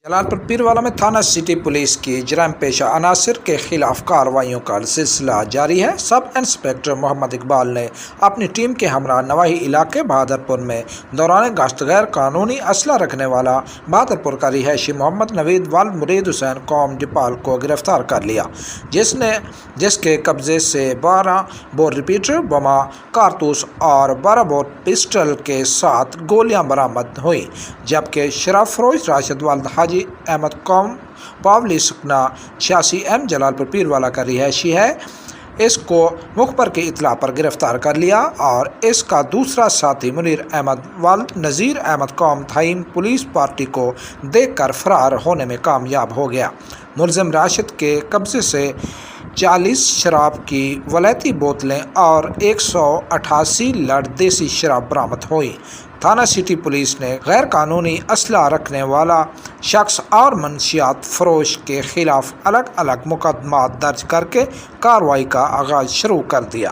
جلال پور پیروالا میں تھانہ سٹی پولیس کی جرائم پیشہ عناصر کے خلاف کارروائیوں کا سلسلہ جاری ہے۔ سب انسپکٹر محمد اقبال نے اپنی ٹیم کے ہمراہ نواحی علاقے بہادرپور میں دوران گشت غیر قانونی اسلحہ رکھنے والا بہادرپور کا رہائشی محمد نوید والد مرید حسین قوم ڈپال کو گرفتار کر لیا، جس کے قبضے سے 12 بور ریپیٹر، بما، کارتوس اور 12 بور پسٹل کے ساتھ گولیاں برآمد ہوئیں، جبکہ شراب فروش راشد والد حاجی احمد قوم پاولی سکنا 86 ایم جلال پور پیروالا کا رہائشی ہے، اس کو مخبر کی اطلاع پر گرفتار کر لیا اور اس کا دوسرا ساتھی منیر احمد والد نذیر احمد قوم تھائیم پولیس پارٹی کو دیکھ کر فرار ہونے میں کامیاب ہو گیا۔ ملزم راشد کے قبضے سے 40 شراب کی ولیتی بوتلیں اور 188 لڑ دیسی شراب برآمد ہوئی۔ تھانہ سٹی پولیس نے غیر قانونی اسلحہ رکھنے والا شخص اور منشیات فروش کے خلاف الگ الگ مقدمات درج کر کے کارروائی کا آغاز شروع کر دیا۔